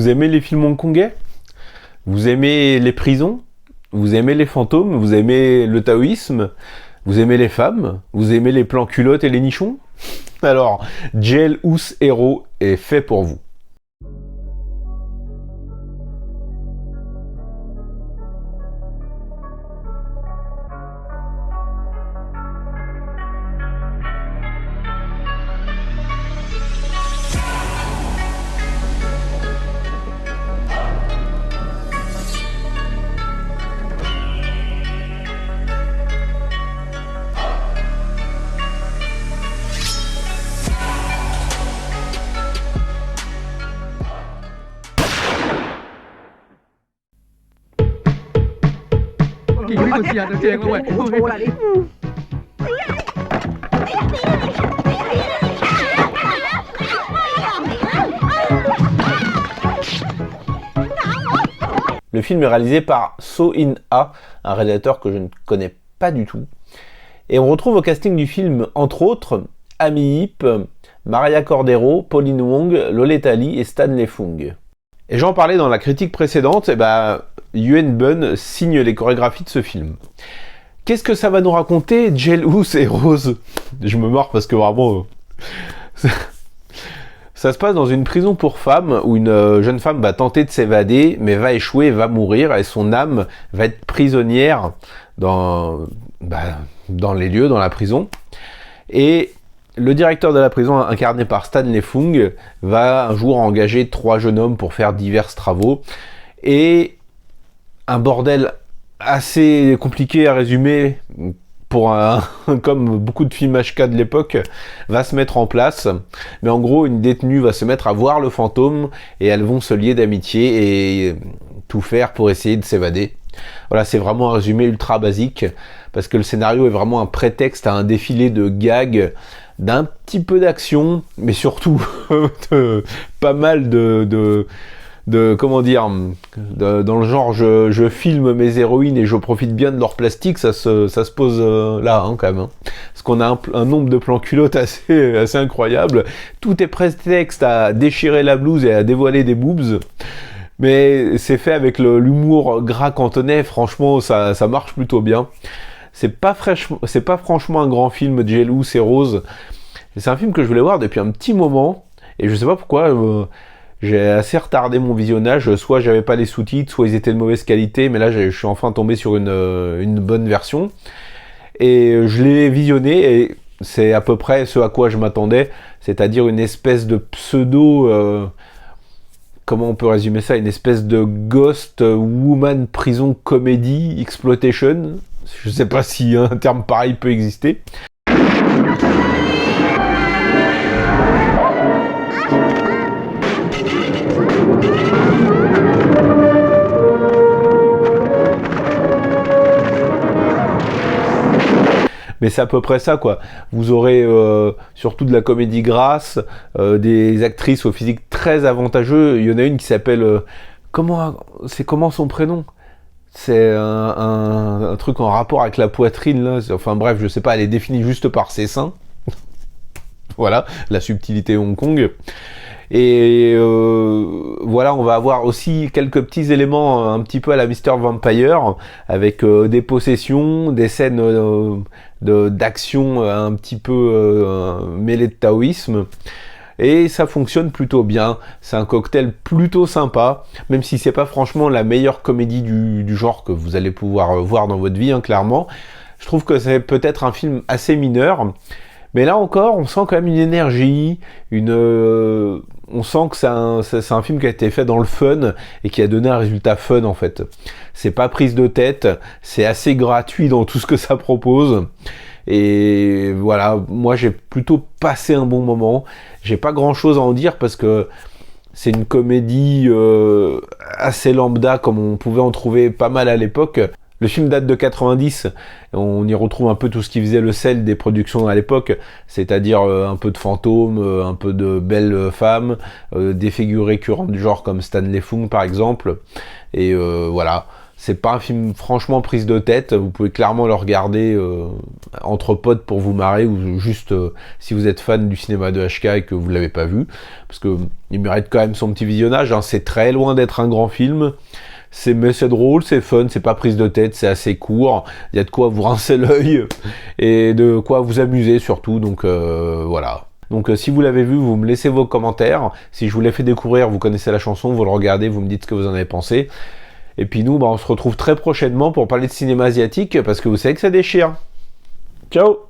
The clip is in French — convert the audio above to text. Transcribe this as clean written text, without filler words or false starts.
Vous aimez les films hongkongais? Vous aimez les prisons? Vous aimez les fantômes? Vous aimez le taoïsme? Vous aimez les femmes? Vous aimez les plans culottes et les nichons? Alors, Jailhouse Hero est fait pour vous. Le film est réalisé par So In-ha, un réalisateur que je ne connais pas du tout. Et on retrouve au casting du film, entre autres, Amy Yip, Maria Cordero, Pauline Wong, Loletta Lee et Stanley Fung. Et j'en parlais dans la critique précédente, Yuen Bun signe les chorégraphies de ce film. Qu'est-ce que ça va nous raconter, Jailhouse Hero? Je me mords parce que vraiment... Ça se passe dans une prison pour femmes où une jeune femme va tenter de s'évader, mais va échouer, va mourir, et son âme va être prisonnière dans les lieux, dans la prison. Et le directeur de la prison, incarné par Stanley Fung, va un jour engager 3 jeunes hommes pour faire divers travaux. Et un bordel assez compliqué à résumer comme beaucoup de films HK de l'époque, va se mettre en place. Mais en gros, une détenue va se mettre à voir le fantôme et elles vont se lier d'amitié et tout faire pour essayer de s'évader. Voilà, c'est vraiment un résumé ultra basique parce que le scénario est vraiment un prétexte à un défilé de gags, d'un petit peu d'action, mais surtout pas mal de comment dire, dans le genre je filme mes héroïnes et je profite bien de leur plastique, ça se pose là quand même. Parce qu'on a un nombre de plans culottes assez incroyable. Tout est prétexte à déchirer la blouse et à dévoiler des boobs. Mais c'est fait avec l'humour gras cantonais, franchement ça marche plutôt bien. C'est pas franchement un grand film, Jailhouse Hero. C'est un film que je voulais voir depuis un petit moment et je sais pas pourquoi. J'ai assez retardé mon visionnage, soit j'avais pas les sous-titres, soit ils étaient de mauvaise qualité, mais là je suis enfin tombé sur une bonne version. Et je l'ai visionné et c'est à peu près ce à quoi je m'attendais, c'est-à-dire une espèce de pseudo... comment on peut résumer ça? Une espèce de ghost woman prison comedy exploitation. Je sais pas si un terme pareil peut exister. Mais c'est à peu près ça, quoi. Vous aurez surtout de la comédie grasse, des actrices au physique très avantageux. Il y en a une qui s'appelle... comment son prénom? C'est un truc en rapport avec la poitrine, là. Enfin bref, je sais pas, elle est définie juste par ses seins. Voilà, la subtilité Hong Kong. Et voilà, on va avoir aussi quelques petits éléments un petit peu à la Mr. Vampire, avec des possessions, des scènes d'action un petit peu mêlées de taoïsme. Et ça fonctionne plutôt bien, c'est un cocktail plutôt sympa, même si c'est pas franchement la meilleure comédie du genre que vous allez pouvoir voir dans votre vie, hein, clairement. Je trouve que c'est peut-être un film assez mineur, mais là encore, on sent quand même une énergie, on sent que c'est un film qui a été fait dans le fun et qui a donné un résultat fun en fait. C'est pas prise de tête, c'est assez gratuit dans tout ce que ça propose. Et voilà, moi j'ai plutôt passé un bon moment. J'ai pas grand chose à en dire parce que c'est une comédie assez lambda comme on pouvait en trouver pas mal à l'époque. Le film date de 90, on y retrouve un peu tout ce qui faisait le sel des productions à l'époque, c'est-à-dire un peu de fantômes, un peu de belles femmes, des figures récurrentes du genre comme Stanley Fung par exemple, et voilà, C'est pas un film franchement prise de tête, vous pouvez clairement le regarder entre potes pour vous marrer, ou juste si vous êtes fan du cinéma de HK et que vous l'avez pas vu, parce que il mérite quand même son petit visionnage, hein. C'est très loin d'être un grand film, mais c'est drôle, c'est fun, c'est pas prise de tête, c'est assez court, il y a de quoi vous rincer l'œil, et de quoi vous amuser surtout, donc voilà. Donc si vous l'avez vu, vous me laissez vos commentaires, si je vous l'ai fait découvrir, vous connaissez la chanson, vous le regardez, vous me dites ce que vous en avez pensé. Et puis nous, on se retrouve très prochainement pour parler de cinéma asiatique, parce que vous savez que ça déchire. Ciao!